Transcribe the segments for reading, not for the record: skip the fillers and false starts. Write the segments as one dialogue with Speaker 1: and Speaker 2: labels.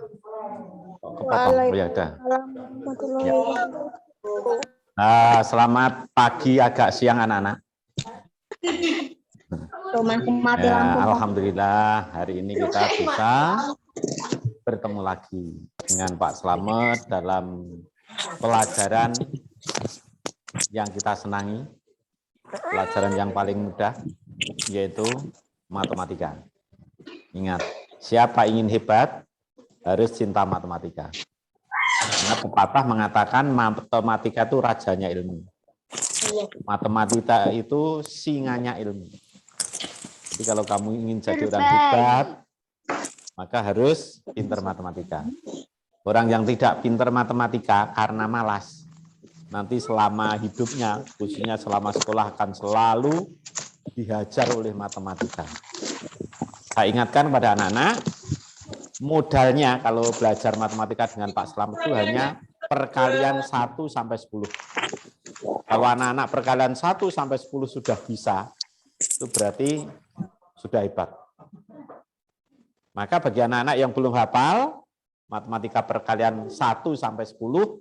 Speaker 1: Oh, kepotong. Oh, ya udah. Ya. Selamat pagi agak siang anak-anak. Ya, alhamdulillah hari ini kita bisa bertemu lagi dengan Pak Slamet dalam pelajaran yang kita senangi, pelajaran yang paling mudah, yaitu matematika. Ingat, siapa ingin hebat harus cinta matematika. Karena pepatah mengatakan matematika itu rajanya ilmu. Matematika itu singanya ilmu. Jadi kalau kamu ingin jadi orang hebat, maka harus pintar matematika. Orang yang tidak pintar matematika karena malas, nanti selama hidupnya, khususnya selama sekolah akan selalu dihajar oleh matematika. Saya ingatkan pada anak-anak, modalnya kalau belajar matematika dengan Pak Slamet itu hanya perkalian 1 sampai 10. Kalau anak-anak perkalian 1 sampai 10 sudah bisa, itu berarti sudah hebat. Maka bagi anak-anak yang belum hafal matematika perkalian 1 sampai 10,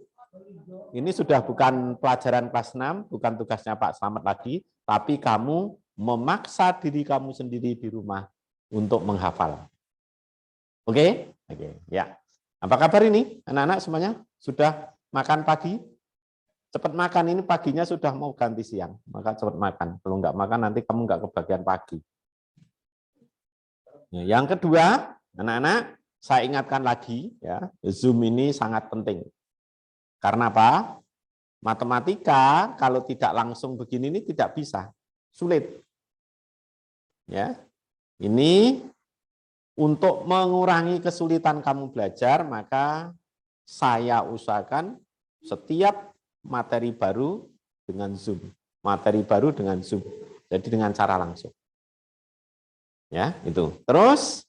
Speaker 1: ini sudah bukan pelajaran kelas 6, bukan tugasnya Pak Slamet lagi, tapi kamu memaksa diri kamu sendiri di rumah untuk menghafal. Oke? Oke, ya. Apa kabar ini? Anak-anak semuanya sudah makan pagi? Cepat makan, ini paginya sudah mau ganti siang. Maka cepat makan. Kalau nggak makan nanti kamu nggak kebagian pagi. Yang kedua, anak-anak, saya ingatkan lagi, ya, Zoom ini sangat penting. Karena apa? Matematika kalau tidak langsung begini ini tidak bisa, sulit. Ya, ini untuk mengurangi kesulitan kamu belajar, maka saya usahakan setiap materi baru dengan Zoom. Materi baru dengan Zoom. Jadi dengan cara langsung. Ya, itu. Terus,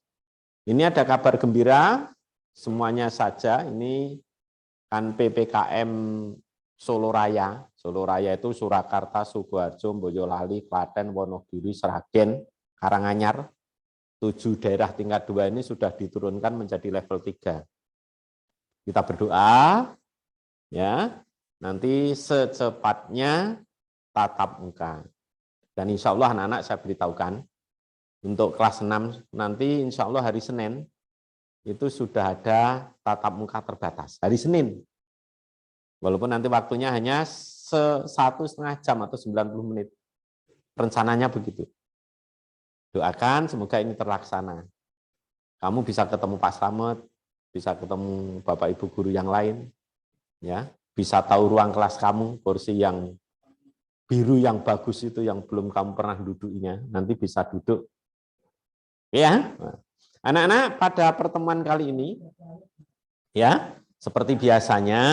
Speaker 1: ini ada kabar gembira, semuanya saja, ini kan PPKM Solo Raya. Solo Raya itu Surakarta, Sukoharjo, Boyolali, Klaten, Wonogiri, Sragen, Karanganyar. 7 daerah tingkat 2 ini sudah diturunkan menjadi level 3. Kita berdoa, ya, nanti secepatnya tatap muka. Dan insya Allah anak-anak saya beritahukan, untuk kelas 6 nanti insya Allah hari Senin, itu sudah ada tatap muka terbatas. Hari Senin. Walaupun nanti waktunya hanya 1,5 jam atau 90 menit. Rencananya begitu. Doakan semoga ini terlaksana. Kamu bisa ketemu Pak Slamet, bisa ketemu Bapak Ibu guru yang lain, ya, bisa tahu ruang kelas kamu, kursi yang biru yang bagus itu yang belum kamu pernah dudukinya, nanti bisa duduk. Ya, anak-anak pada pertemuan kali ini, ya, seperti biasanya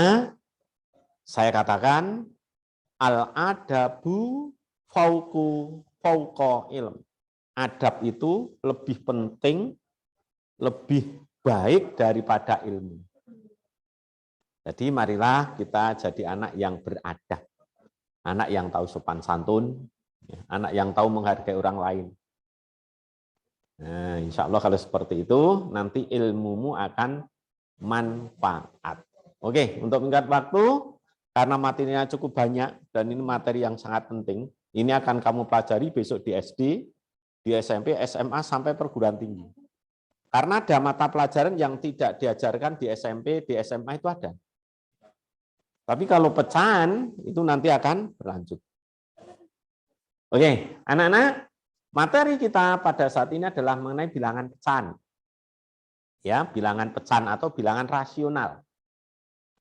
Speaker 1: saya katakan al-adabu fauqa ilm. Adab itu lebih penting, lebih baik daripada ilmu. Jadi marilah kita jadi anak yang beradab, anak yang tahu sopan santun, anak yang tahu menghargai orang lain. Nah, insya Allah kalau seperti itu, nanti ilmumu akan manfaat. Oke, untuk mengingat waktu, karena materinya cukup banyak, dan ini materi yang sangat penting, ini akan kamu pelajari besok di SD, di SMP, SMA, sampai perguruan tinggi. Karena ada mata pelajaran yang tidak diajarkan di SMP, di SMA itu ada. Tapi kalau pecahan, itu nanti akan berlanjut. Oke, anak-anak, materi kita pada saat ini adalah mengenai bilangan pecahan. Ya, bilangan pecahan atau bilangan rasional.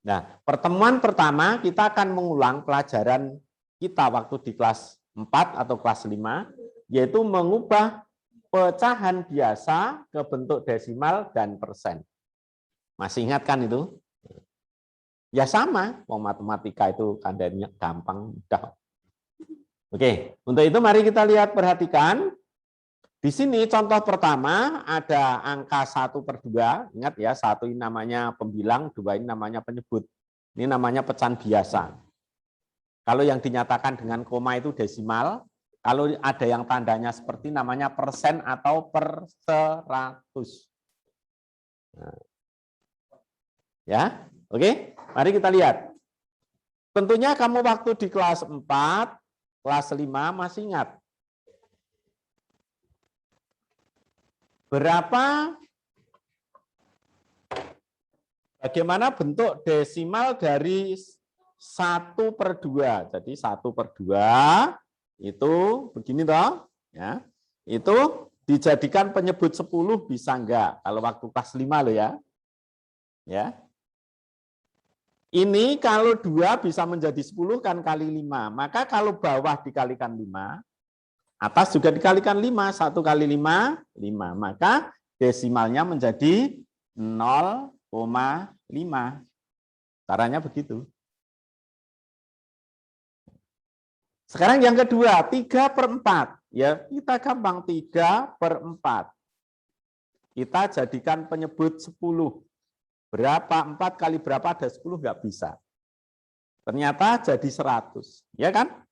Speaker 1: Nah, pertemuan pertama kita akan mengulang pelajaran kita waktu di kelas 4 atau kelas 5, yaitu mengubah pecahan biasa ke bentuk desimal dan persen. Masih ingat kan itu? Ya sama, mau matematika itu kandangnya gampang, mudah. Oke, untuk itu mari kita lihat, perhatikan. Di sini contoh pertama ada angka 1/2, ingat ya, 1 ini namanya pembilang, 2 ini namanya penyebut. Ini namanya pecahan biasa. Kalau yang dinyatakan dengan koma itu desimal, kalau ada yang tandanya seperti namanya persen atau per 100. Nah, Ya, oke. Mari kita lihat. Tentunya kamu waktu di kelas 4, kelas 5 masih ingat. Bagaimana bentuk desimal dari 1/2. Jadi 1/2 itu begini toh, ya. Itu dijadikan penyebut 10 bisa enggak? Kalau waktu kelas 5 loh ya. Ya. Ini kalau 2 bisa menjadi 10 kan kali 5. Maka kalau bawah dikalikan 5, atas juga dikalikan 5. 1 kali 5, 5. Maka desimalnya menjadi 0,5. Caranya begitu. Sekarang yang kedua, 3/4. Ya, kita gampang, 3/4. Kita jadikan penyebut 10. Berapa? 4 kali berapa ada 10? Nggak bisa. Ternyata jadi 100. Ya kan?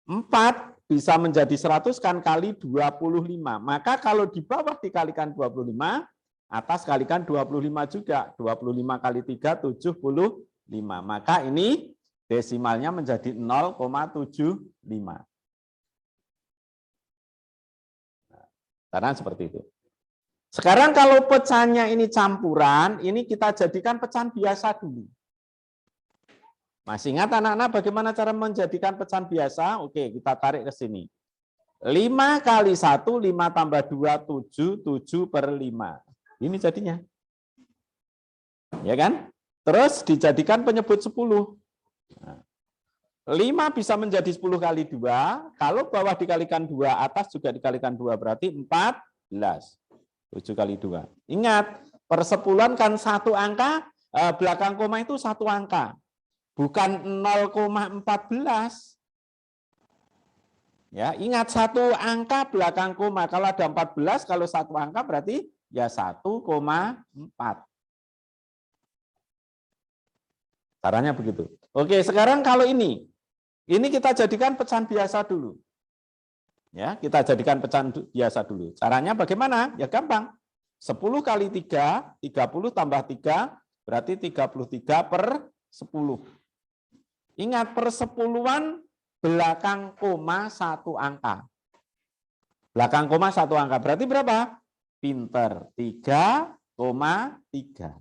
Speaker 1: 4 bisa menjadi 100 kan kali 25. Maka kalau di bawah dikalikan 25, atas kalikan 25 juga. 25 kali 3, 75. Maka ini desimalnya menjadi 0,75. Karena seperti itu. Sekarang kalau pecahannya ini campuran, ini kita jadikan pecahan biasa dulu. Masih ingat anak-anak bagaimana cara menjadikan pecahan biasa? Oke, kita tarik ke sini. 5 kali 1, 5 tambah 2, 7, 7/5. Ini jadinya. Ya kan? Terus dijadikan penyebut 10. Nah, 5 bisa menjadi 10 kali 2. Kalau bawah dikalikan 2, atas juga dikalikan 2. Berarti 14. 7 kali 2. Ingat, persepuluhan kan satu angka, belakang koma itu satu angka. Bukan 0,14. Ya, ingat satu angka belakang koma. Kalau ada 14, kalau satu angka berarti ya 1,4. Caranya begitu. Oke, sekarang kalau ini kita jadikan pecahan biasa dulu. Ya, kita jadikan pecahan biasa dulu. Caranya bagaimana? Ya gampang. 10 kali 3, 30 tambah 3, berarti 33/10. Ingat, persepuluhan belakang koma satu angka. Belakang koma satu angka. Berarti berapa? Pinter. 3,3.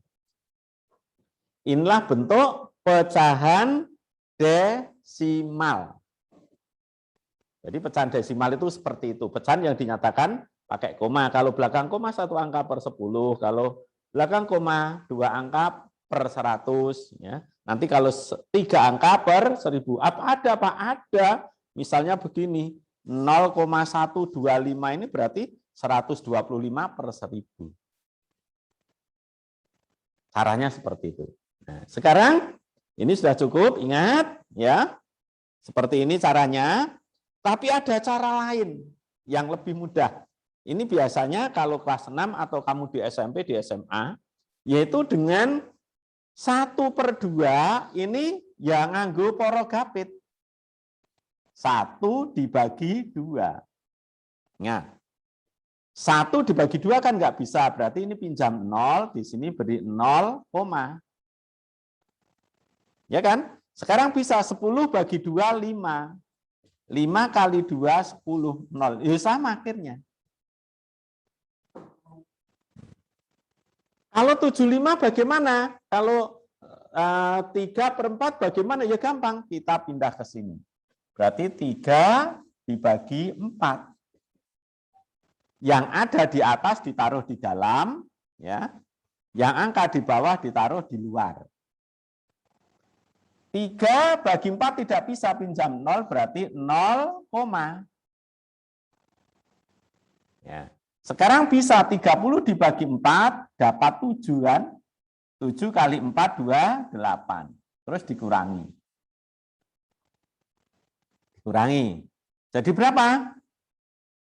Speaker 1: Inilah bentuk pecahan desimal. Jadi pecahan desimal itu seperti itu. Pecahan yang dinyatakan pakai koma. Kalau belakang koma satu angka per 10. Kalau belakang koma 2 angka per 100. Ya. Nanti kalau 3 angka per 1000. Apa ada Pak? Ada. Misalnya begini. 0,125 ini berarti 125/1000. Caranya seperti itu. Nah, sekarang ini sudah cukup. Ingat ya. Seperti ini caranya. Tapi ada cara lain yang lebih mudah. Ini biasanya kalau kelas 6 atau kamu di SMP, di SMA, yaitu dengan 1/2 ini yang nganggo porogapit. 1 dibagi 2. Nah, 1 dibagi 2 kan nggak bisa, berarti ini pinjam 0, di sini beri 0, ya kan? Sekarang bisa 10 bagi 2, 5. 5 kali 2, 10, 0. Ya sama akhirnya. Kalau 75 bagaimana? Kalau 3/4 bagaimana? Ya gampang, kita pindah ke sini. Berarti 3 dibagi 4. Yang ada di atas ditaruh di dalam, ya. Yang angka di bawah ditaruh di luar. 3 bagi 4 tidak bisa, pinjam 0 berarti 0, ya. Sekarang bisa 30 dibagi 4 dapat 7 kan? 7 kali 4, 28. Terus dikurangi. Jadi berapa?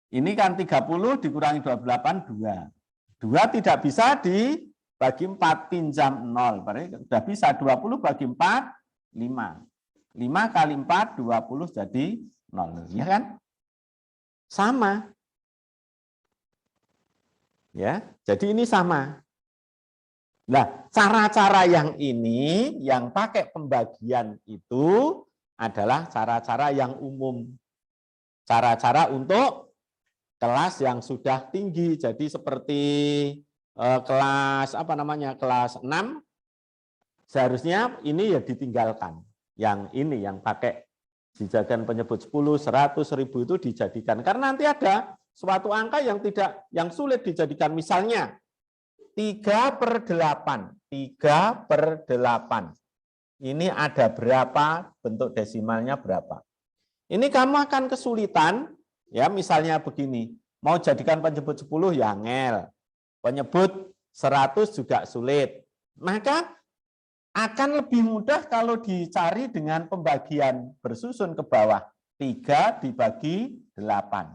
Speaker 1: Ini kan 30 dikurangi 28, 2. 2 tidak bisa dibagi 4, pinjam 0. Berarti sudah bisa 20 bagi 4, 5. 5 kali 4, 20 jadi 0. Ya kan? Sama. Ya, jadi ini sama. Nah, cara-cara yang ini, yang pakai pembagian itu adalah cara-cara yang umum. Cara-cara untuk kelas yang sudah tinggi. Jadi seperti kelas apa namanya? Kelas 6 seharusnya ini ya ditinggalkan. Yang ini yang pakai dijadikan penyebut 10, 100, 1000 itu dijadikan. Karena nanti ada suatu angka yang yang sulit dijadikan. Misalnya 3/8. 3/8. Ini ada berapa, bentuk desimalnya berapa. Ini kamu akan kesulitan, ya misalnya begini, mau jadikan penyebut 10 ya angel, penyebut 100 juga sulit. Maka akan lebih mudah kalau dicari dengan pembagian bersusun ke bawah. 3 dibagi 8.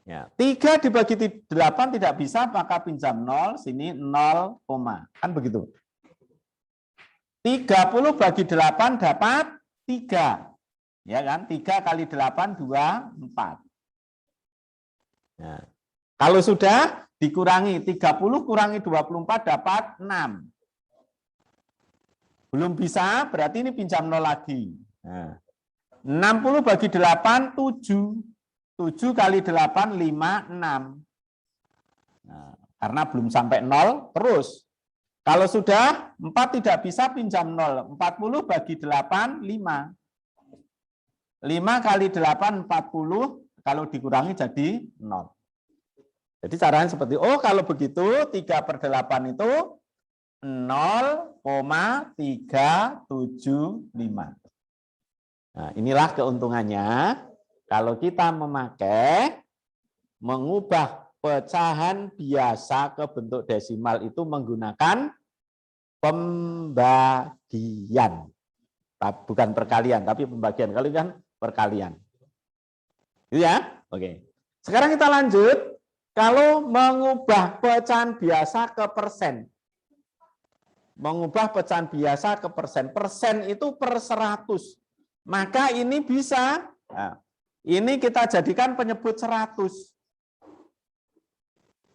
Speaker 1: Ya, 3 dibagi 8 tidak bisa, maka pinjam 0, sini 0, kan begitu. 30 bagi 8 dapat 3. Ya kan? 3 kali 8, 2, 4. Nah, kalau sudah dikurangi 30 kurangi 24 dapat 6. Belum bisa, berarti ini pinjam 0 lagi. Nah, 60 bagi 8, 7. 7 kali 8, 5, 6. Nah, karena belum sampai 0, terus. Kalau sudah 4 tidak bisa, pinjam 0. 40 bagi 8, 5. 5 kali 8, 40. Kalau dikurangi jadi 0. Jadi caranya seperti, oh kalau begitu 3/8 itu 0,375. Nah, inilah keuntungannya kalau kita mengubah pecahan biasa ke bentuk desimal itu menggunakan pembagian. Bukan perkalian, tapi pembagian. Kalau kan perkalian. Itu ya? Oke. Sekarang kita lanjut. Kalau mengubah pecahan biasa ke persen. Mengubah pecahan biasa ke persen. Persen itu per 100. Maka ini bisa, nah, ini kita jadikan penyebut 100.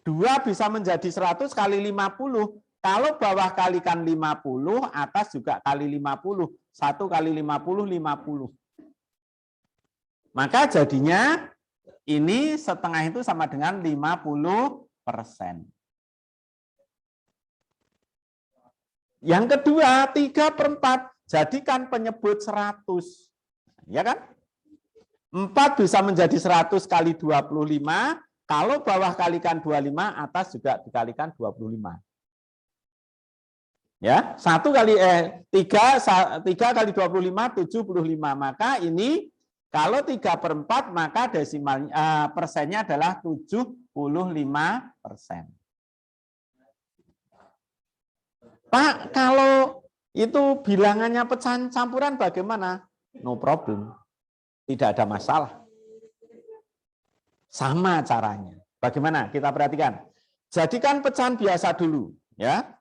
Speaker 1: 2 bisa menjadi 100 kali 50. Kalau bawah kalikan 50, atas juga kali 50. 1 kali 50, 50. Maka jadinya ini setengah itu sama dengan 50%. Yang kedua, 3/4. Jadikan penyebut 100. Ya kan? 4 bisa menjadi 100 kali 25. Kalau bawah kalikan 25, atas juga dikalikan 25. Ya, 3 kali 25, 75. Maka ini kalau 3/4, maka desimal persennya adalah 75%. Pak, kalau itu bilangannya pecahan campuran bagaimana? No problem. Tidak ada masalah. Sama caranya. Bagaimana? Kita perhatikan. Jadikan pecahan biasa dulu. Ya.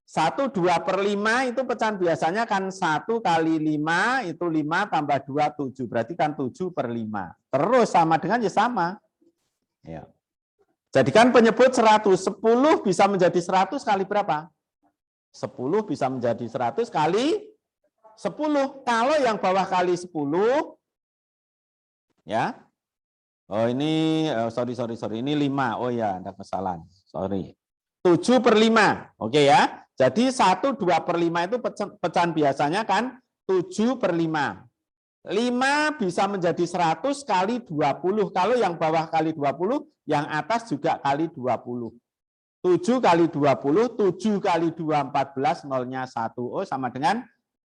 Speaker 1: 1, 2/5 itu pecahan biasanya kan 1 kali 5 itu 5 tambah 2, 7. Berarti kan 7/5. Terus sama dengan ya sama. Ya. Jadikan penyebut 100. 10 bisa menjadi 100 kali berapa? 10 bisa menjadi 100 kali 10. Kalau yang bawah kali 10, ya. Oh ini, sorry. Ini 5. Oh ya, ada kesalahan. Sorry. 7/5. Oke ya. Jadi 1, 2/5 itu pecahan biasanya kan 7/5. 5 bisa menjadi 100 kali 20. Kalau yang bawah kali 20, yang atas juga kali 20. 7 kali 20, 7 kali 2, 14, nolnya 1. Oh, sama dengan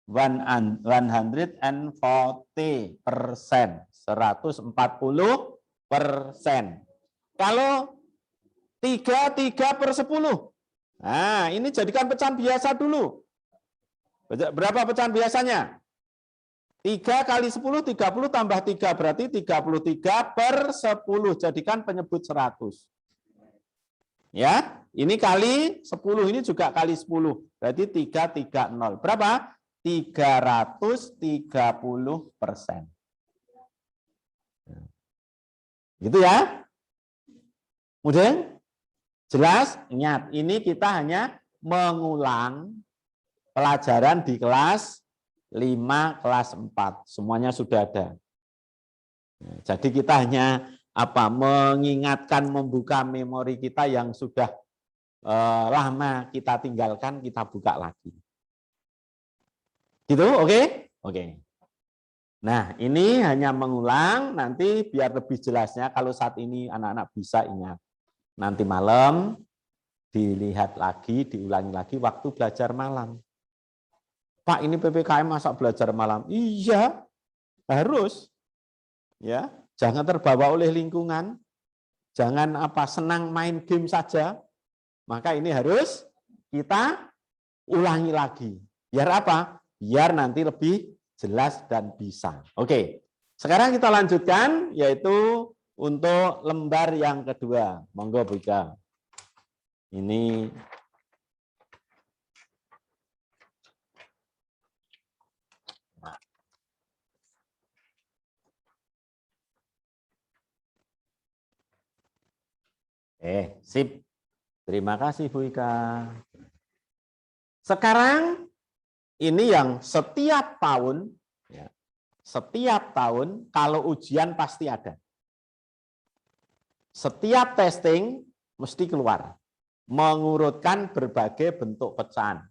Speaker 1: 140%. 140%. Kalau 3/10. Nah, ini jadikan pecahan biasa dulu. Berapa pecahan biasanya? 3 kali 10, 30 tambah 3. Berarti 33/10. Jadikan penyebut 100. Ya, ini kali 10, ini juga kali 10. Berarti 330. Berapa? 330%. Gitu ya. Mudah? Jelas? Ingat, ini kita hanya mengulang pelajaran di kelas 5, kelas 4. Semuanya sudah ada. Jadi kita hanya mengingatkan, membuka memori kita yang sudah lama kita tinggalkan, kita buka lagi. Gitu, oke? Oke. Nah, ini hanya mengulang, nanti biar lebih jelasnya, kalau saat ini anak-anak bisa ingat. Nanti malam dilihat lagi, diulangi lagi waktu belajar malam. Pak, ini PPKM masa belajar malam? Iya, harus. Ya, jangan terbawa oleh lingkungan. Jangan senang main game saja. Maka ini harus kita ulangi lagi. Biar apa? Biar nanti lebih jelas dan bisa. Oke, sekarang kita lanjutkan, yaitu untuk lembar yang kedua. Monggo Bu Ika. Ini sip. Terima kasih Bu Ika. Sekarang ini yang setiap tahun, ya, setiap tahun kalau ujian pasti ada. Setiap testing mesti keluar. Mengurutkan berbagai bentuk pecahan.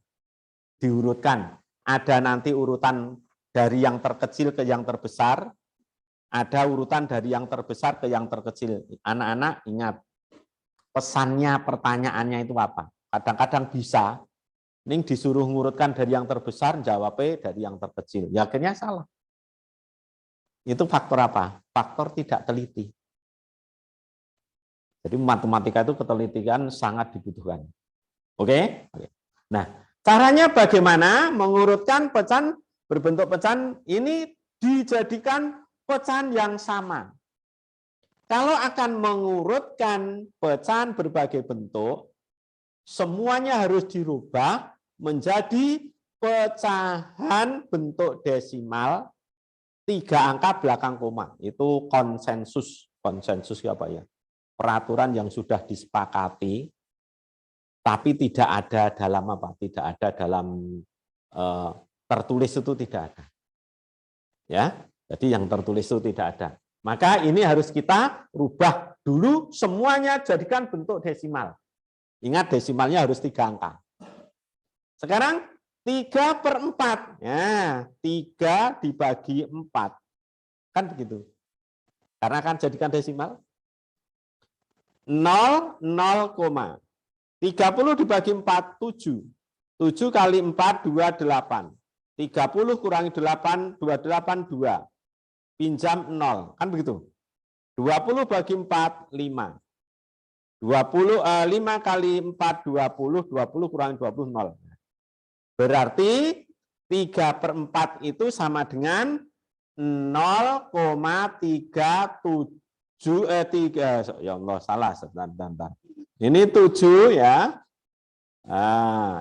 Speaker 1: Diurutkan. Ada nanti urutan dari yang terkecil ke yang terbesar. Ada urutan dari yang terbesar ke yang terkecil. Anak-anak ingat, pesannya, pertanyaannya itu apa? Kadang-kadang bisa, ini disuruh ngurutkan dari yang terbesar, jawabnya dari yang terkecil. Ya akhirnya salah. Itu faktor apa? Faktor tidak teliti. Jadi matematika itu ketelitian sangat dibutuhkan. Oke? Nah, caranya bagaimana mengurutkan pecahan berbentuk pecahan ini dijadikan pecahan yang sama. Kalau akan mengurutkan pecahan berbagai bentuk, semuanya harus dirubah menjadi pecahan bentuk desimal 3 angka belakang koma. Itu konsensus. Konsensus apa ya? Peraturan yang sudah disepakati, tapi tidak ada dalam Tidak ada dalam tertulis itu tidak ada. Ya, jadi yang tertulis itu tidak ada. Maka ini harus kita rubah dulu, semuanya jadikan bentuk desimal. Ingat, desimalnya harus 3 angka. Sekarang 3/4. Ya, 3 dibagi 4. Kan begitu. Karena kan jadikan desimal. 0, 0, 30 dibagi 4, 7. 7 kali 4, 28. 30 kurangi 8, 28, 2. Pinjam 0. Kan begitu. 20 bagi 4, 5. 5 kali 4, 20. 20 kurangi 20, 0. Berarti 3/4 itu sama dengan 0,37. 3, ya Allah, salah. Sebentar. Ini 7 ya.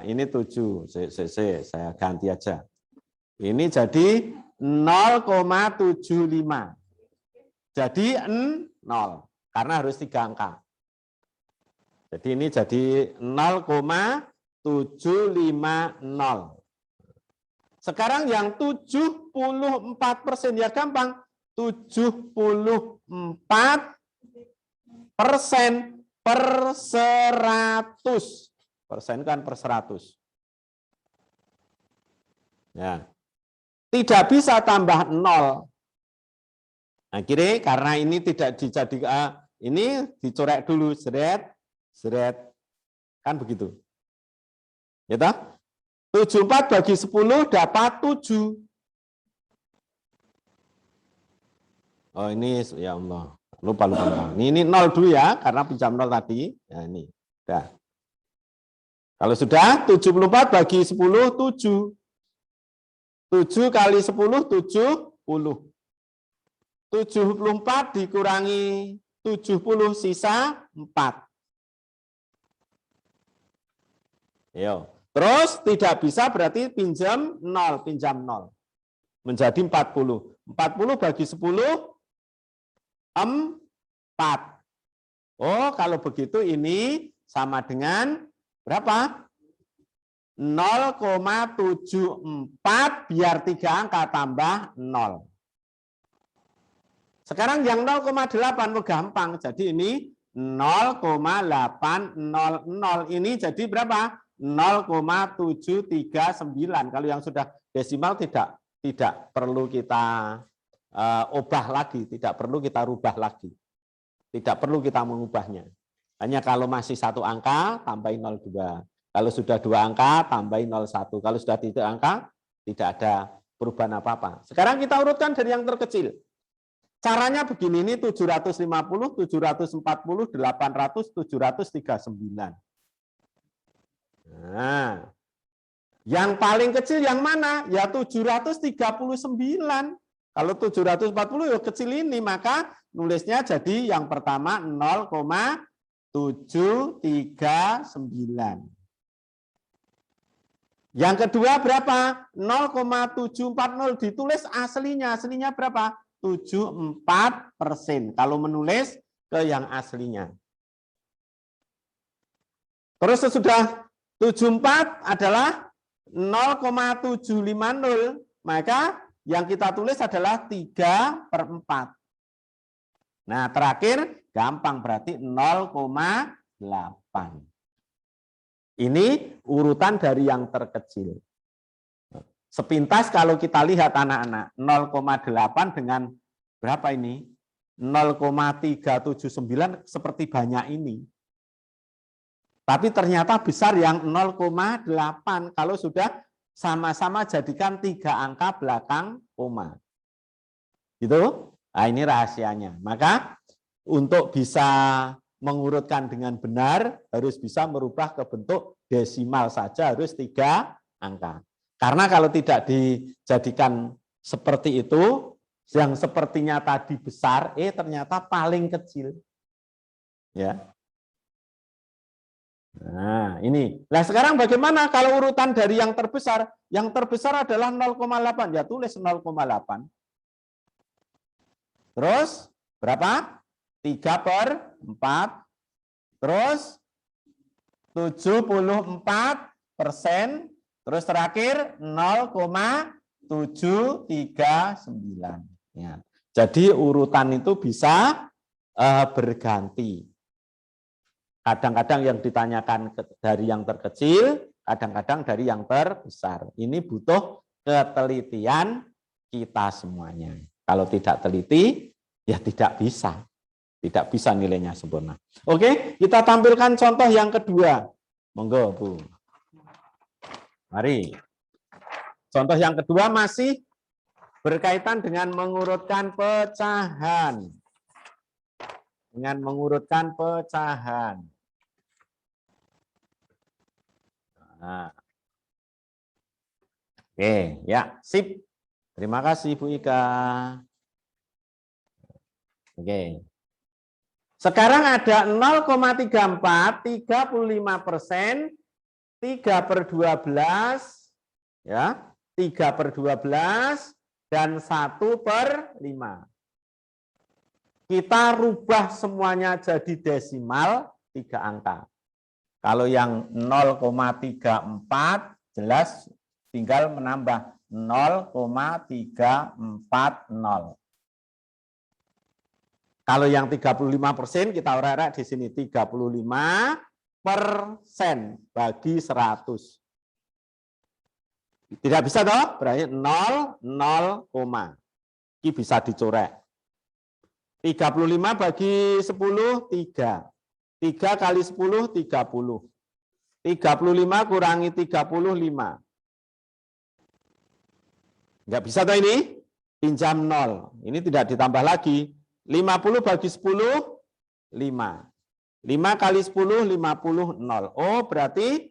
Speaker 1: Ini 7. Saya ganti aja. Ini jadi 0,75. Jadi 0. Karena harus 3 angka. Jadi ini jadi 0,750. Sekarang yang 74% ya gampang. 74% per 100. Persen kan per 100. Ya. Tidak bisa tambah 0. Akhirnya karena ini tidak dijadikan, ini dicorek dulu, seret. Kan begitu. Ya toh? 74 bagi 10 dapat 7. Oh ini ya Allah, lupa. Ini 0 dulu ya, karena pinjam 0 tadi. Nah ini, udah. Kalau sudah 74 bagi 10, 7. 7 kali 10, 70. 74 dikurangi 70, sisa 4. Yo. Terus tidak bisa berarti pinjam 0, menjadi 40. 40 bagi 10, 4. Oh, kalau begitu ini sama dengan berapa? 0,74 biar 3 angka tambah 0. Sekarang yang 0,8 gampang. Jadi ini 0,800 ini jadi berapa? 0,739. Kalau yang sudah desimal tidak perlu kita ubah lagi, tidak perlu kita rubah lagi. Tidak perlu kita mengubahnya. Hanya kalau masih 1 angka tambahin 02. Kalau sudah 2 angka tambahin 01. Kalau sudah 3 angka tidak ada perubahan apa-apa. Sekarang kita urutkan dari yang terkecil. Caranya begini, ini 750, 740, 800, 739. Nah, yang paling kecil yang mana? Ya 739. Kalau 740 ya kecil ini, maka nulisnya jadi yang pertama 0,739. Yang kedua berapa? 0,740 ditulis aslinya. Aslinya berapa? 74%. Kalau menulis ke yang aslinya. Terus sesudah 74 adalah 0,750. Maka yang kita tulis adalah 3/4. Nah, terakhir gampang berarti 0,8. Ini urutan dari yang terkecil. Sepintas kalau kita lihat anak-anak, 0,8 dengan berapa ini? 0,379 seperti banyak ini. Tapi ternyata besar yang 0,8 kalau sudah sama-sama jadikan 3 angka belakang koma. Gitu? Nah, ini rahasianya. Maka untuk bisa mengurutkan dengan benar harus bisa merubah ke bentuk desimal saja, harus 3 angka. Karena kalau tidak dijadikan seperti itu, yang sepertinya tadi besar, ternyata paling kecil. Ya. Nah, ini. Nah, sekarang bagaimana kalau urutan dari yang terbesar? Yang terbesar adalah 0,8. Ya, tulis 0,8. Terus, berapa? 3/4. Terus, 74%. Terus terakhir 0,739. Ya. Jadi urutan itu bisa berganti. Kadang-kadang yang ditanyakan dari yang terkecil, kadang-kadang dari yang terbesar. Ini butuh ketelitian kita semuanya. Kalau tidak teliti, ya tidak bisa. Tidak bisa nilainya sempurna. Oke, kita tampilkan contoh yang kedua. Monggo, Bu. Mari. Contoh yang kedua masih berkaitan dengan mengurutkan pecahan. Dengan mengurutkan pecahan. Nah. Oke, ya, sip. Terima kasih Bu Ika. Oke. Sekarang ada 0,34, 35%, 3/12, ya, 3/12 dan 1/5. Kita rubah semuanya jadi desimal 3 angka. Kalau yang 0,34 jelas tinggal menambah 0,340. Kalau yang 35% kita orek-orek di sini 35% bagi 100. Tidak bisa toh? Berarti 0, 0, ini bisa dicorek. 35 bagi 10, 3. 3 kali 10, 30. 35 kurangi 35. Enggak bisa toh ini? Pinjam 0. Ini tidak ditambah lagi. 50 bagi 10, 5. 5 kali 10, 50, 0. Oh, berarti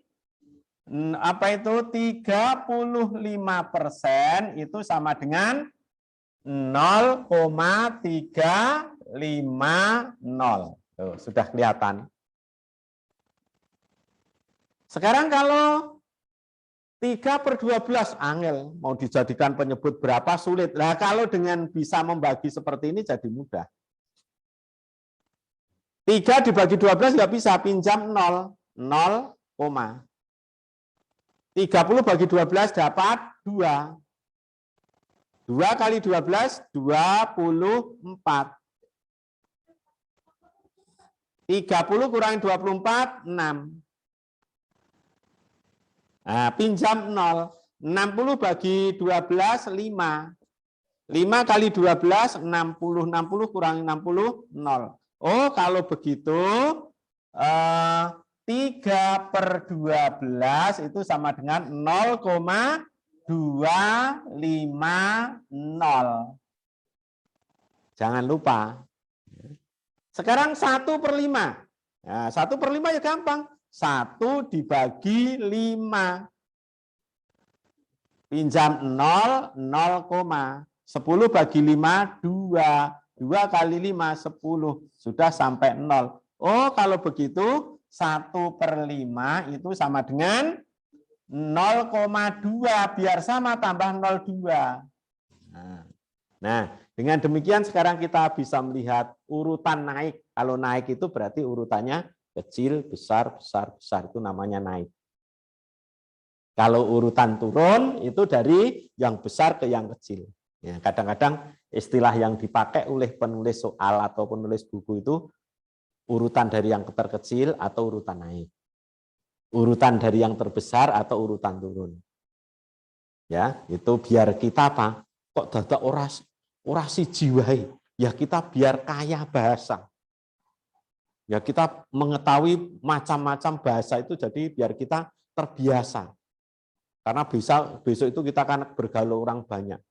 Speaker 1: apa itu 35% itu sama dengan 0,350. Tuh, sudah kelihatan. Sekarang kalau 3/12 angel mau dijadikan penyebut berapa sulit. Nah, kalau dengan bisa membagi seperti ini jadi mudah. 3 dibagi 12 nggak bisa, pinjam 0, 0, 30 bagi 12 dapat 2. 2 kali 12, 24. 30 kurangi 24, 6. Nah, pinjam 0. 60 bagi 12, 5. 5 kali 12, 60. 60 kurangi 60, 0. Oh, kalau begitu 3/12 itu sama dengan 0,250. Jangan lupa. Sekarang 1/5. Nah, 1/5 ya gampang. 1 dibagi 5. Pinjam 0, 0, 10 bagi 5, 2. 2 kali 5, 10. Sudah sampai 0. Oh, kalau begitu 1/5 itu sama dengan 0,2. Biar sama tambah 0,2. Nah, dengan demikian sekarang kita bisa melihat urutan naik. Kalau naik itu berarti urutannya kecil, besar, besar, besar. Itu namanya naik. Kalau urutan turun itu dari yang besar ke yang kecil. Ya, kadang-kadang istilah yang dipakai oleh penulis soal atau penulis buku itu urutan dari yang terkecil atau urutan naik. Urutan dari yang terbesar atau urutan turun. Ya, itu biar kita apa? Kok dadak orasi jiwai. Ya kita biar kaya bahasa. Ya kita mengetahui macam-macam bahasa itu jadi biar kita terbiasa. Karena besok itu kita akan bergaul orang banyak.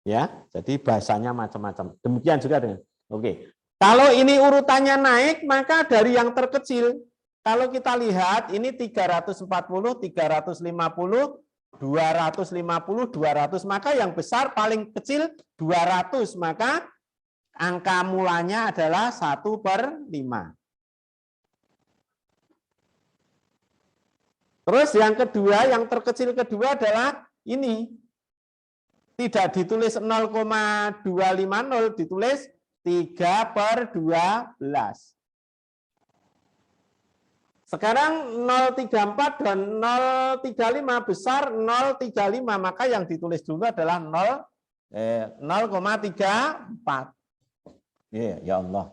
Speaker 1: Ya, jadi bahasanya macam-macam. Demikian juga dengan. Oke. Kalau ini urutannya naik, maka dari yang terkecil. Kalau kita lihat ini 340, 350, 250, 200, maka yang besar paling kecil 200, maka angka mulanya adalah 1/5. Terus yang kedua, yang terkecil kedua adalah ini. Tidak ditulis 0,250, ditulis 3/12. Sekarang 0,34 dan 0,35 besar 0,35, maka yang ditulis dulu adalah 0,34. Ya Allah.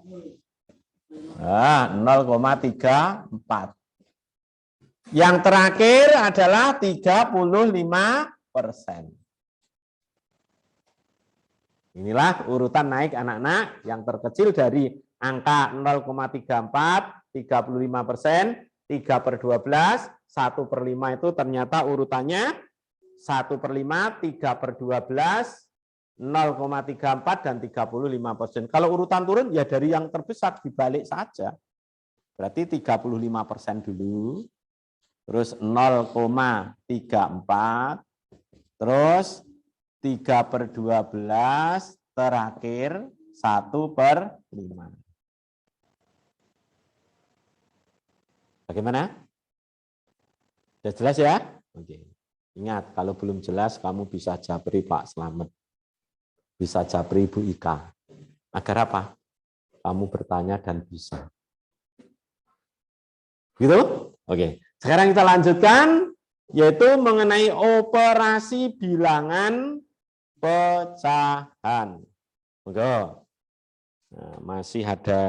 Speaker 1: 0,34. Yang terakhir adalah 35%. Inilah urutan naik anak-anak. Yang terkecil dari angka 0,34, 35%, 3/12, 1/5 itu ternyata urutannya 1/5, 3/12, 0,34 dan 35%. Kalau urutan turun ya dari yang terbesar dibalik saja. Berarti 35% dulu, terus 0,34, terus 3/12, terakhir 1/5. Bagaimana? Sudah jelas ya? Oke. Ingat, kalau belum jelas kamu bisa japri Pak Slamet. Bisa japri Ibu Ika. Agar apa? Kamu bertanya dan bisa. Gitu? Oke. Sekarang kita lanjutkan, yaitu mengenai operasi bilangan pecahan. Nah, masih ada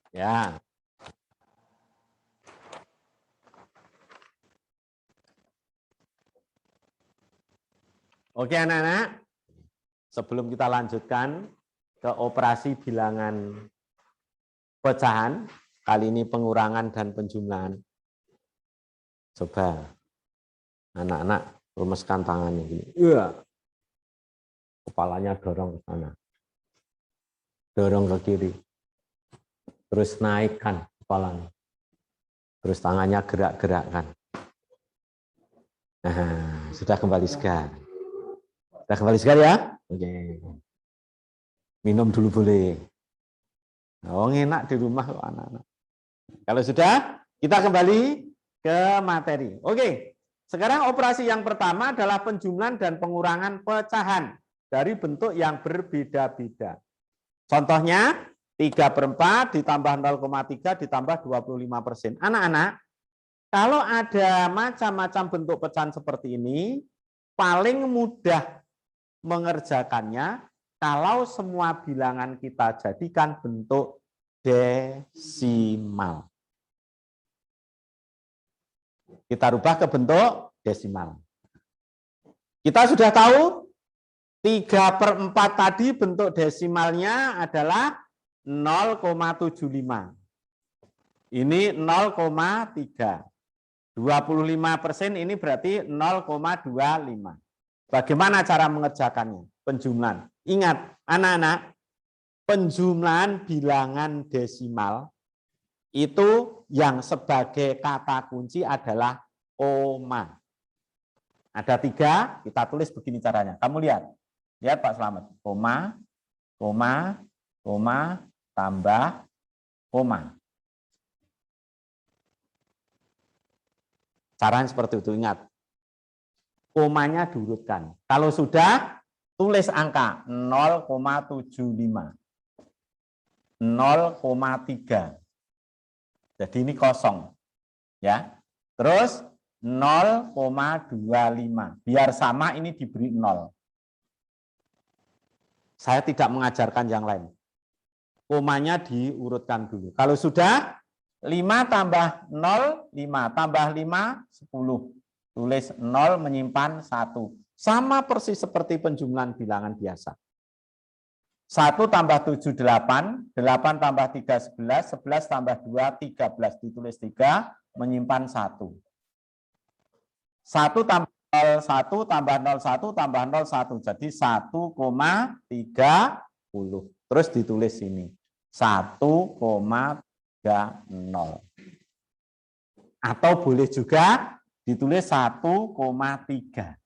Speaker 1: ya. Oke anak-anak, sebelum kita lanjutkan ke operasi bilangan pecahan, kali ini pengurangan dan penjumlahan. Coba anak-anak rumeskan tangannya gini. Iya. Kepalanya dorong ke sana. Dorong ke kiri. Terus naikkan kepalanya. Terus tangannya gerak-gerakkan. Nah, sudah kembali segar. Sudah kembali segar ya? Oke. Minum dulu boleh. Oh, enak di rumah kok anak-anak. Kalau sudah, kita kembali ke materi. Oke. Sekarang operasi yang pertama adalah penjumlahan dan pengurangan pecahan. dari bentuk yang berbeda-beda. Contohnya 3/4 ditambah 0,3 ditambah 25%. Anak-anak, kalau ada macam-macam bentuk pecahan seperti ini, paling mudah mengerjakannya kalau semua bilangan kita jadikan bentuk desimal. Kita rubah ke bentuk desimal. Kita sudah tahu 3/4 tadi bentuk desimalnya adalah 0,75. Ini 0,3. 25% ini berarti 0,25. Bagaimana cara mengerjakannya? Penjumlahan. Ingat, anak-anak, penjumlahan bilangan desimal itu yang sebagai kata kunci adalah koma. Ada 3, kita tulis begini caranya. Kamu lihat. Lihat Pak Slamet. Koma, koma, koma, tambah, koma. Caranya seperti itu, ingat. Komanya diurutkan. Kalau sudah, tulis angka 0,75. 0,3. Jadi ini kosong. Ya. Terus 0,25. Biar sama ini diberi 0. Saya tidak mengajarkan yang lain. Komanya diurutkan dulu. Kalau sudah 5 tambah 0, 5. Tambah 5, 10. Tulis 0 menyimpan 1. Sama persis seperti penjumlahan bilangan biasa. 1 tambah 7, 8. 8 tambah 3, 11. 11 tambah 2, 13. Ditulis 3, menyimpan 1. 1 tambah 0, 1 tambah 0, 1 tambah 0, 1. Jadi 1,30. Terus ditulis ini. 1,30. Atau boleh juga ditulis 1,3.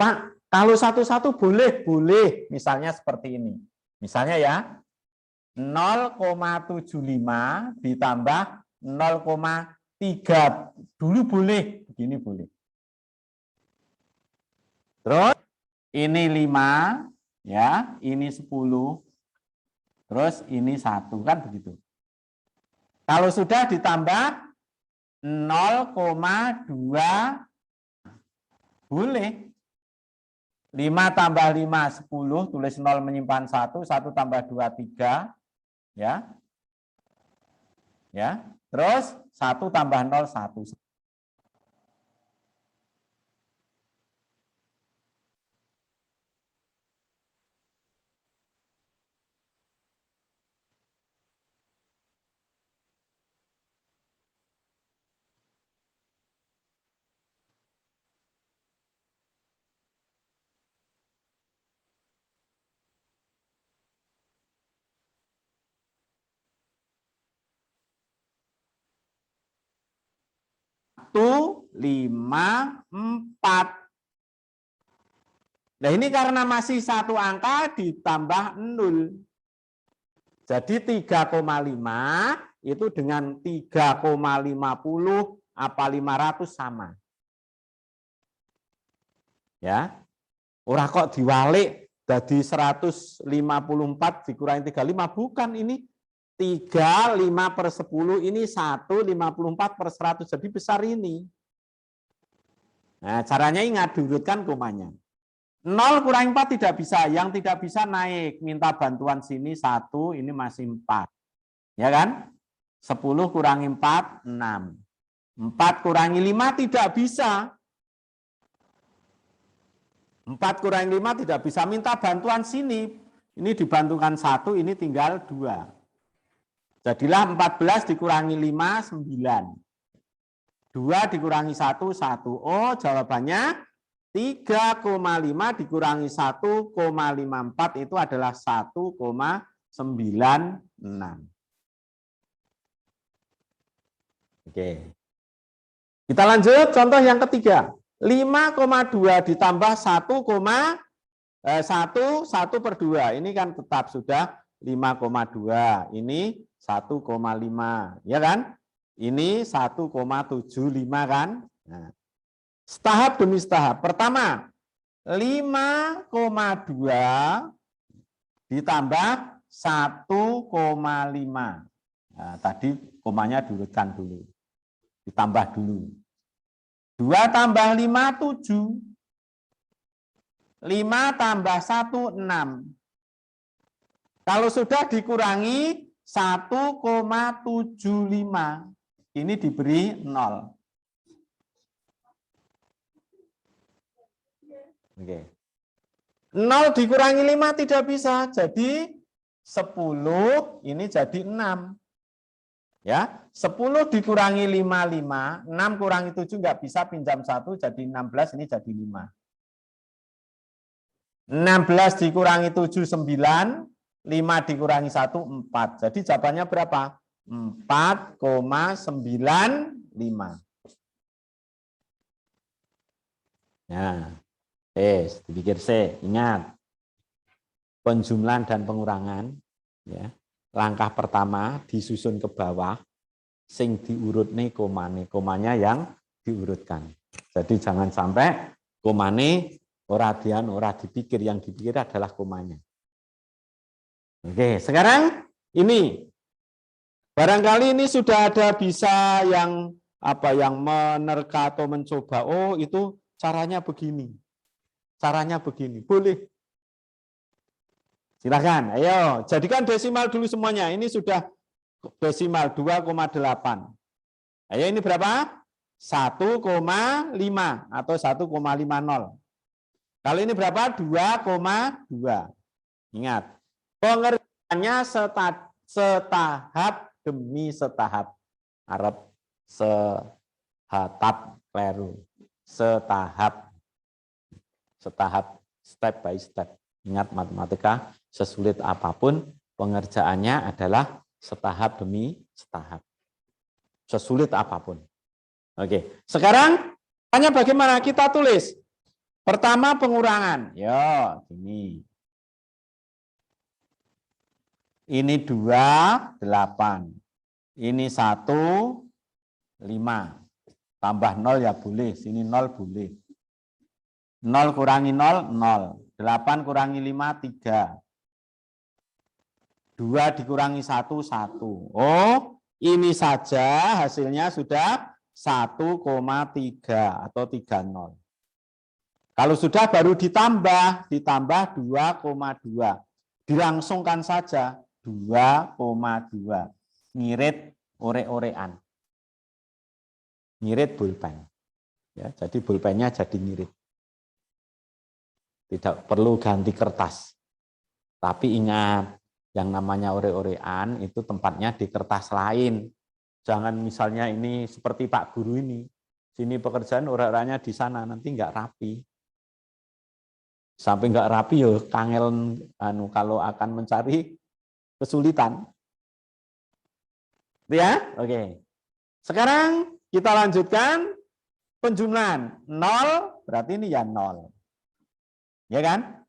Speaker 1: Pak, kalau satu-satu boleh. Misalnya seperti ini. Misalnya ya, 0,75 ditambah 0,3. Dulu boleh, begini boleh. Terus ini 5, ya, ini 10. Terus ini 1, kan begitu. Kalau sudah ditambah 0,2 boleh. 5 tambah 5, 10, tulis 0 menyimpan 1, 1 tambah 2, 3, ya. Ya. Terus 1 tambah 0, 1. Satu, 5, 4. Nah ini karena masih satu angka ditambah 0. Jadi 3,5 itu dengan 3,50 apa 500 sama. Ya. Ora kok diwalik jadi 154 dikurangi 35, bukan, ini 3, 5/10, ini 1, 54/100, jadi besar ini. Nah, caranya ingat, diurutkan komanya. 0 kurangi 4 tidak bisa, yang tidak bisa naik, minta bantuan sini 1, ini masih 4. Ya kan? 10 kurangi 4, 6. 4 kurangi 5 tidak bisa. 4 kurangi 5 tidak bisa, minta bantuan sini. Ini dibantukan 1, ini tinggal 2. Jadilah 14 dikurangi 5, 9. 2 dikurangi 1, 1. Oh, jawabannya 3,5 dikurangi 1,54 itu adalah 1,96. Oke. Kita lanjut contoh yang ketiga. 5,2 ditambah 1,1/2. Ini kan tetap sudah 5,2. Ini 1,5. Ya kan? Ini 1,75 kan? Nah, Setahap demi setahap. Pertama, 5,2 ditambah 1,5. Nah, tadi komanya diurutkan dulu. Ditambah dulu. 2 tambah 5, 7. 5 tambah 1, 6. Kalau sudah dikurangi 1,75. Ini diberi 0. Oke. 0 dikurangi 5 tidak bisa. Jadi 10 ini jadi 6. Ya, 10 dikurangi 5, 5. 6 kurangi 7 nggak bisa, pinjam 1 jadi 16, ini jadi 5. 16 dikurangi 7, 9. 5 dikurangi 1, 4. Jadi jawabannya berapa? 4,95. Ya. Dipikir C. Ingat, penjumlahan dan pengurangan, ya. Langkah pertama disusun ke bawah, sing diurut nih komane, komanya yang diurutkan. Jadi jangan sampai komane ora dipikir, yang dipikir adalah komanya. Oke, sekarang ini barangkali ini sudah ada bisa yang menerka atau mencoba. Oh, itu caranya begini. Caranya begini, boleh. Silakan, ayo jadikan desimal dulu semuanya. Ini sudah desimal 2,8. Ayo ini berapa? 1,5 atau 1,50. Kalau ini berapa? 2,2. Ingat, pengerjaannya setahap demi setahap. Arab sehatap kleru. Setahap. Setahap, step by step. Ingat, matematika sesulit apapun, pengerjaannya adalah setahap demi setahap. Sesulit apapun. Oke, sekarang tanya bagaimana kita tulis. Pertama pengurangan. Yo, gini. Ini 2, 8. Ini 1, 5. Tambah 0 ya boleh, sini 0 boleh. 0 kurangi 0, 0. 8 kurangi 5, 3. 2 dikurangi 1, 1. Oh, ini saja hasilnya sudah 1,3 atau 30. Kalau sudah baru ditambah 2,2. Dilangsungkan saja 2,2. Ngirit ore-orean. Ngirit pulpen. Ya, jadi pulpennya jadi ngirit. Tidak perlu ganti kertas. Tapi ingat, yang namanya ore-orean itu tempatnya di kertas lain. Jangan misalnya ini seperti Pak Guru ini. Sini pekerjaan ore-oreannya di sana, nanti nggak rapi. Sampai nggak rapi ya kangel kalau akan mencari kesulitan. Ya, oke. Sekarang kita lanjutkan penjumlahan. 0 berarti ini ya 0. Ya kan?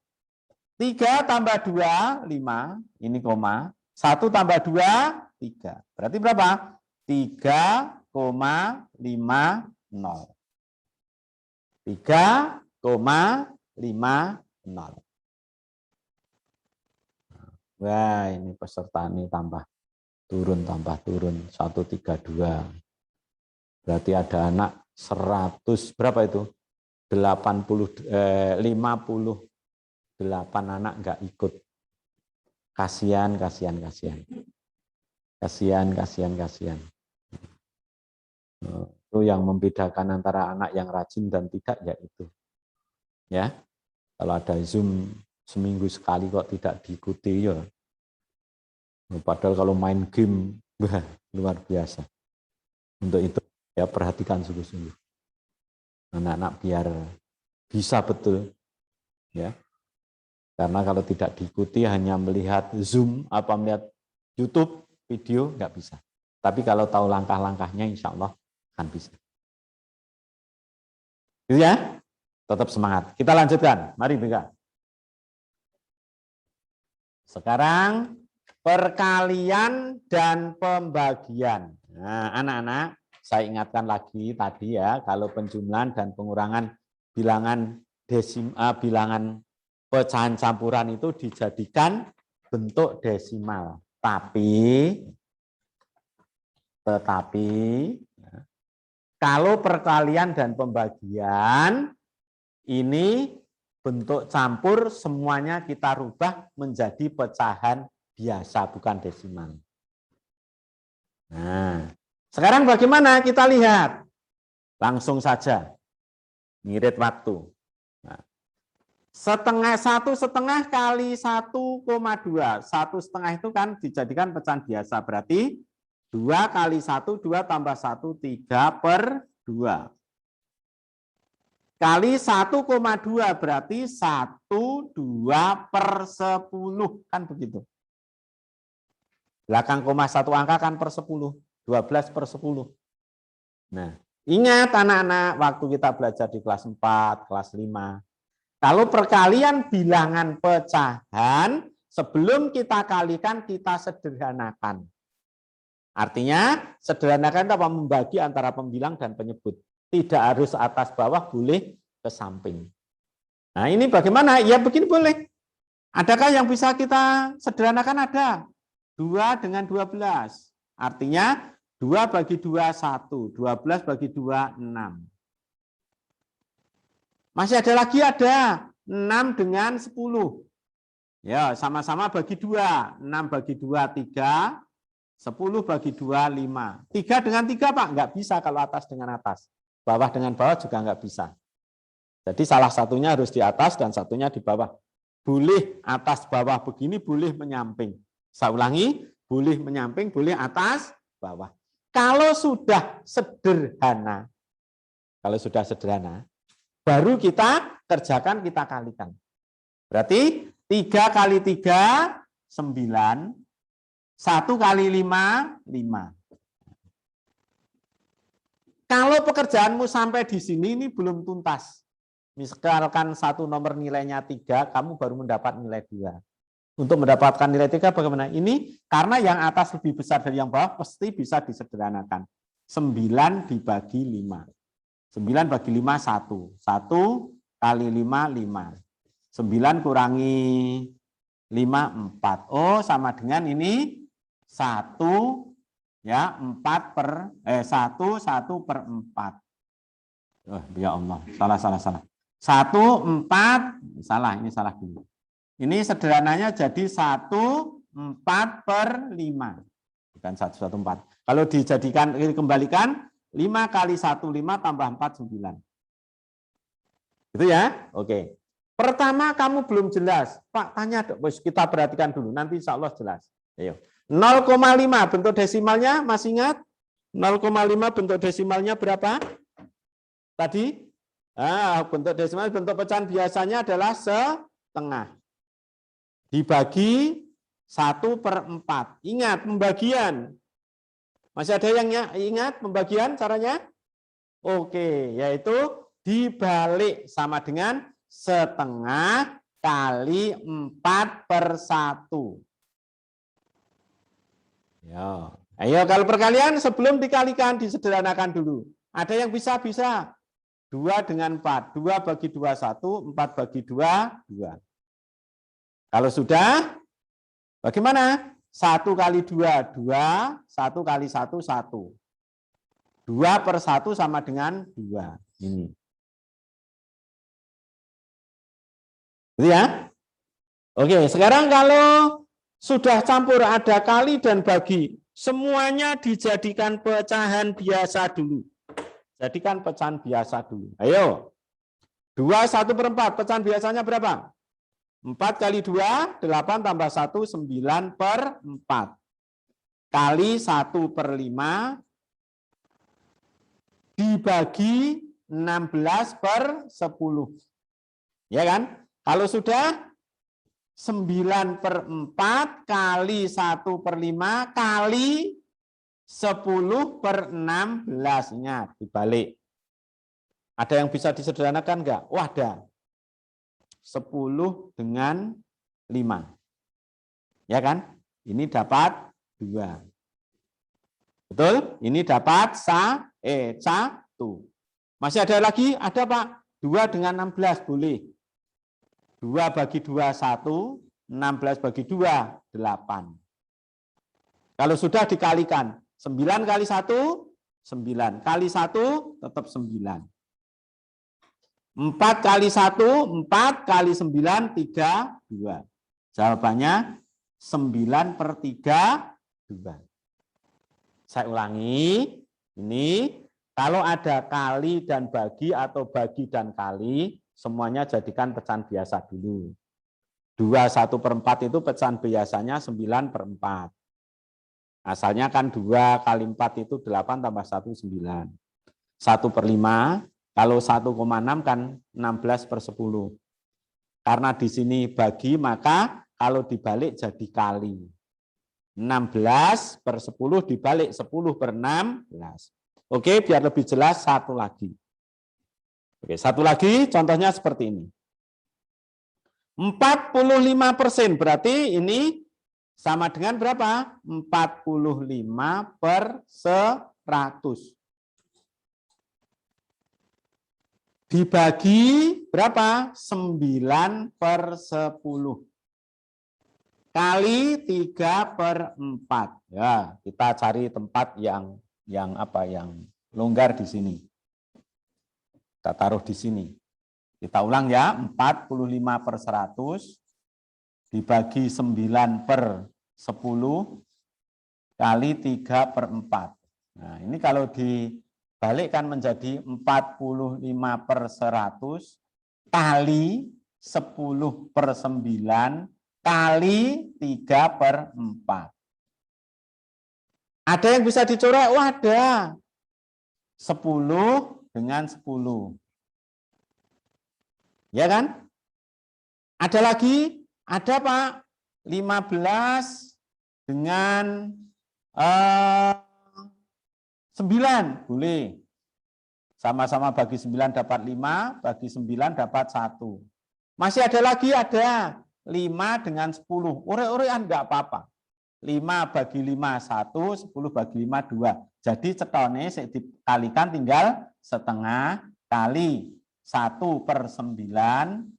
Speaker 1: 3 tambah 2, 5. Ini koma. 1 tambah 2, 3. Berarti berapa? 3,50. 3,50. Wah, ini peserta ini tambah turun. 132. Berarti ada anak 100, berapa itu? 58 anak nggak ikut. Kasihan. Itu yang membedakan antara anak yang rajin dan tidak, yaitu. Ya. Kalau ada Zoom seminggu sekali kok tidak diikuti ya. Padahal kalau main game luar biasa. Untuk itu ya perhatikan sungguh-sungguh. Anak-anak biar bisa betul, ya. Karena kalau tidak diikuti hanya melihat Zoom apa melihat YouTube video nggak bisa. Tapi kalau tahu langkah-langkahnya insya Allah akan bisa. Gitu ya? Tetap semangat. Kita lanjutkan. Mari Bika. Sekarang perkalian dan pembagian. Nah, anak-anak saya ingatkan lagi tadi ya, kalau penjumlahan dan pengurangan bilangan bilangan pecahan campuran itu dijadikan bentuk desimal. Tetapi kalau perkalian dan pembagian ini bentuk campur semuanya kita rubah menjadi pecahan biasa, bukan desimal. Nah, sekarang bagaimana? Kita lihat. Langsung saja. Ngirit waktu. Nah, 1,5 kali 1,2. 1,5 itu kan dijadikan pecahan biasa. Berarti 2 kali 1, 2 tambah 1, 3/2. Kali 1,2 berarti 1, 2/10. Kan begitu. Belakang koma 1 angka kan per 10. 12/10. Nah, ingat anak-anak waktu kita belajar di kelas 4, kelas 5. Kalau perkalian bilangan pecahan, sebelum kita kalikan kita sederhanakan. Artinya sederhanakan apa? Membagi antara pembilang dan penyebut. Tidak harus atas bawah, boleh ke samping. Nah ini bagaimana? Ya begini boleh. Adakah yang bisa kita sederhanakan? Ada. 2 dengan 12. Artinya 2 bagi 2, 1. 12 bagi 2, 6. Masih ada lagi, ada 6 dengan 10. Ya, sama-sama bagi 2. 6 bagi 2, 3. 10 bagi 2, 5. 3 dengan 3, Pak. Enggak bisa kalau atas dengan atas. Bawah dengan bawah juga enggak bisa. Jadi salah satunya harus di atas dan satunya di bawah. Boleh atas bawah begini, boleh menyamping. Saya ulangi, boleh menyamping, boleh atas bawah. Kalau sudah sederhana, baru kita kerjakan, kita kalikan. Berarti 3 kali 3, 9. 1 kali 5, 5. Kalau pekerjaanmu sampai di sini ini belum tuntas. Misalkan satu nomor nilainya 3, kamu baru mendapat nilai 2. Untuk mendapatkan nilai 3 bagaimana? Ini karena yang atas lebih besar dari yang bawah pasti bisa disederhanakan. 9 dibagi 5. 9 bagi 5, 1. 1 kali 5, 5. 9 kurangi 5, 4. Oh, sama dengan ini 1 ya, 1/4. Oh, ya Allah, salah. 1, 4, salah, ini salah dulu. Ini sederhananya jadi 1/4/5. Bukan 1/4. Kalau dijadikan, kembalikan 5 kali 1, 5 tambah 4, 9. Gitu ya? Oke. Pertama kamu belum jelas. Pak, tanya, kita perhatikan dulu. Nanti insya Allah jelas. Ayo. 0,5 bentuk desimalnya, masih ingat? 0,5 bentuk desimalnya berapa? Tadi? Bentuk desimal, bentuk pecahan biasanya adalah setengah. Dibagi 1/4. Ingat, pembagian. Masih ada yang ingat pembagian caranya? Oke, yaitu dibalik sama dengan setengah kali 4/1. Ya. Ayo kalau perkalian sebelum dikalikan disederhanakan dulu. Ada yang bisa? 2 dengan 4. 2 bagi 2, 1. 4 bagi 2, 2. Kalau sudah, bagaimana? 1 kali 2, 2. 1 kali 1, 1. 2/1 sama dengan 2. Ini. Gitu ya? Oke, sekarang kalau sudah campur ada kali dan bagi, semuanya dijadikan pecahan biasa dulu. Jadikan pecahan biasa dulu. Ayo. 2, 1/4. Pecahan biasanya berapa? 4 kali 2, 8 tambah 1, 9/4. Kali 1/5 dibagi 16/10. Ya kan? Kalau sudah 9/4 kali 1/5 kali 10/16. Ingat, dibalik. Ada yang bisa disederhanakan enggak? Wah, ada. 10 dengan 5. Ya kan? Ini dapat 2. Betul? Ini dapat 1. Masih ada lagi? Ada Pak. 2 dengan 16 boleh. 2 bagi 2, 1. 16 bagi 2, 8. Kalau sudah dikalikan. 9 kali 1, 9. Kali 1, tetap 9. 4 kali 1, 4 kali 9, 32. Jawabannya 9/32. Saya ulangi, ini kalau ada kali dan bagi atau bagi dan kali, semuanya jadikan pecahan biasa dulu. 2 1/4 itu pecahan biasanya 9/4. Asalnya kan 2 kali 4 itu 8 tambah 1, 9. 1/5, kalau 1,6 kan 16/10. Karena di sini bagi, maka kalau dibalik jadi kali. 16/10 dibalik 10/16. Oke, biar lebih jelas satu lagi. Oke, satu lagi contohnya seperti ini. 45% berarti ini sama dengan berapa? 45/100. Dibagi berapa? 9/10. Kali 3/4. Ya, kita cari tempat yang longgar di sini. Kita taruh di sini. Kita ulang ya, 45/100 dibagi 9/10 kali 3/4. Nah, ini kalau dibalikkan menjadi 45/100 kali 10/9 kali 3/4. Ada yang bisa dicoret? Oh, ada. 10 dengan 10. Ya kan? Ada lagi? Ada Pak. 15 dengan 9. Boleh. Sama-sama bagi 9 dapat 5, bagi 9 dapat 1. Masih ada lagi? Ada. 5 dengan 10. Ore-orean enggak apa-apa. 5 bagi 5, 1. 10 bagi 5, 2. Jadi cetone dikalikan tinggal setengah kali 1/9.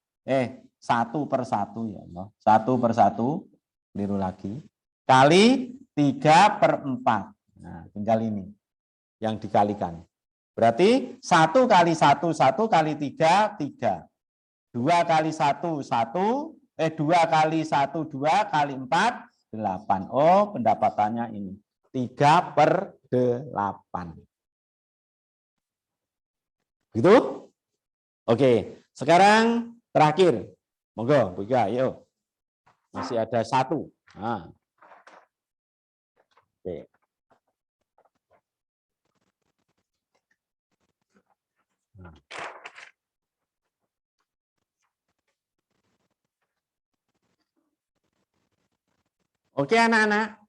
Speaker 1: 1/1 ya Allah. 1/1. Keliru lagi. Kali 3/4. Nah, tinggal ini yang dikalikan. Berarti 1 kali 1, 1 kali 3, 3. 2 kali 1, 1. 2 kali 1, 2 kali 4, 8. Oh, pendapatannya ini 3/8. Gitu? Oke, sekarang terakhir. Monggo, Buka, yuk. Masih ada 1. Nah. Oke. Nah. Oke anak-anak,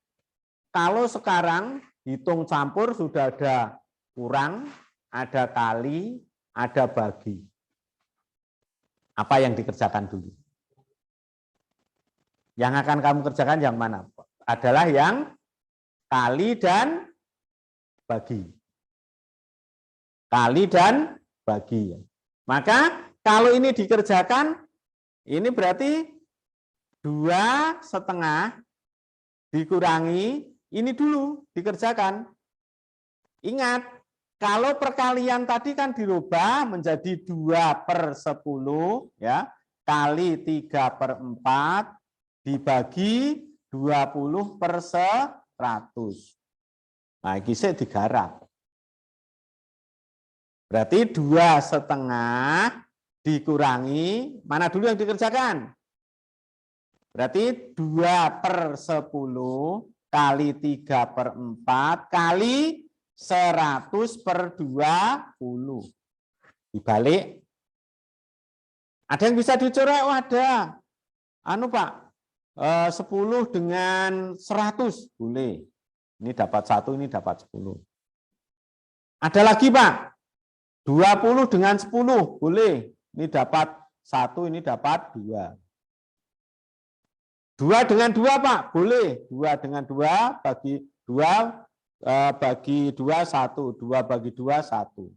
Speaker 1: kalau sekarang hitung campur sudah ada kurang, ada kali, ada bagi. Apa yang dikerjakan dulu? Yang akan kamu kerjakan yang mana? Adalah yang kali dan bagi. Kali dan bagi. Maka kalau ini dikerjakan, ini berarti 2,5 dikurangi, ini dulu dikerjakan. Ingat, kalau perkalian tadi kan dirubah menjadi 2/10 ya, kali 3/4 dibagi 20/100. Nah, ini saya digarap. Berarti 2,5 dikurangi, mana dulu yang dikerjakan? Berarti 2/10 kali 3/4 kali 100/20. Dibalik. Ada yang bisa dicoret? Oh, ada. Anu Pak, 10 dengan 100. Boleh. Ini dapat 1, ini dapat 10. Ada lagi Pak. 20 dengan 10. Boleh. Ini dapat 1, ini dapat 2. 2 dengan 2 Pak, boleh. 2 dengan 2 bagi 2, bagi 2, 1. 2 bagi 2, 1.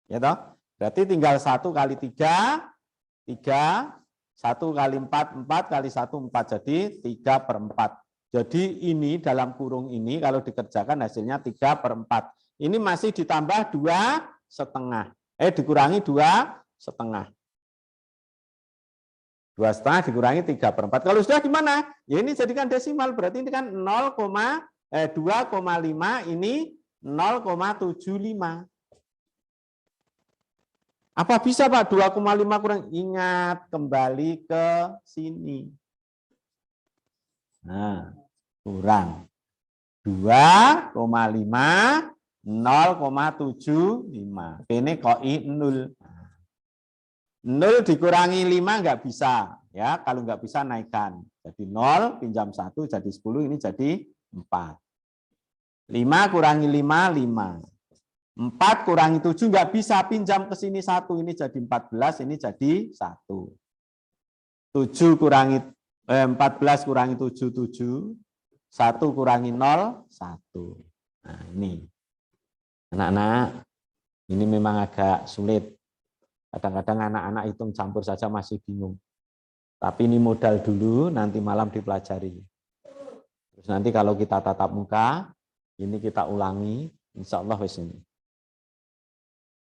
Speaker 1: Ya toh? Berarti tinggal 1 kali 3, 3. 1 kali 4, 4 kali 1, 4. Jadi 3/4. Jadi ini dalam kurung ini kalau dikerjakan hasilnya 3/4. Ini masih ditambah 2,5. Dikurangi 2,5. 2,5 dikurangi 3/4. Kalau sudah gimana? Ya ini jadikan desimal. Berarti ini kan 2,5 ini 0,75. Apa bisa Pak 2,5 kurang? Ingat, kembali ke sini. Nah, kurang 2,5, 0,75. Ini koi 0. 0 dikurangi 5 nggak bisa. Ya, kalau nggak bisa naikkan. Jadi 0, pinjam 1 jadi 10, ini jadi 4. 5 kurangi 5, 5. 4 kurangi 7 nggak bisa, pinjam ke sini 1, ini jadi 14, ini jadi 1. 7 kurangi 14 kurangi 7, 7. 1 kurangi 0, 1. Nah, ini. Anak-anak, ini memang agak sulit. Kadang-kadang anak-anak hitung campur saja masih bingung. Tapi ini modal dulu, nanti malam dipelajari. Terus nanti kalau kita tatap muka, ini kita ulangi, insya Allah wis ini.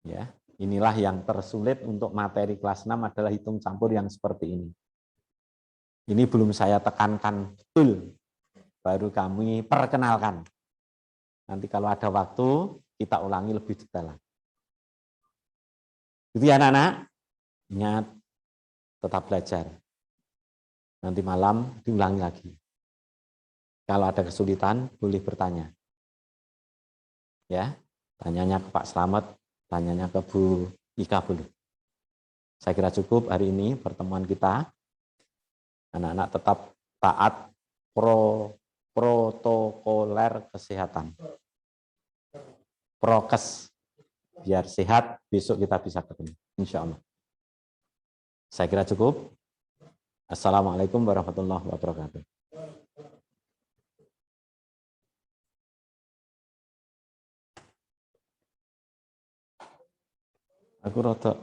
Speaker 1: Ya, inilah yang tersulit untuk materi kelas 6 adalah hitung campur yang seperti ini. Ini belum saya tekankan betul, baru kami perkenalkan. Nanti kalau ada waktu, kita ulangi lebih detail. Jadi anak-anak, ingat, tetap belajar. Nanti malam diulangi lagi. Kalau ada kesulitan, boleh bertanya. Ya, tanyanya ke Pak Slamet, tanyanya ke Bu Ika boleh. Saya kira cukup hari ini pertemuan kita. Anak-anak tetap taat protokoler kesehatan. Prokes. Biar sehat, besok kita bisa ketemu. Insya Allah. Saya kira cukup. Assalamualaikum warahmatullahi wabarakatuh. Aku rada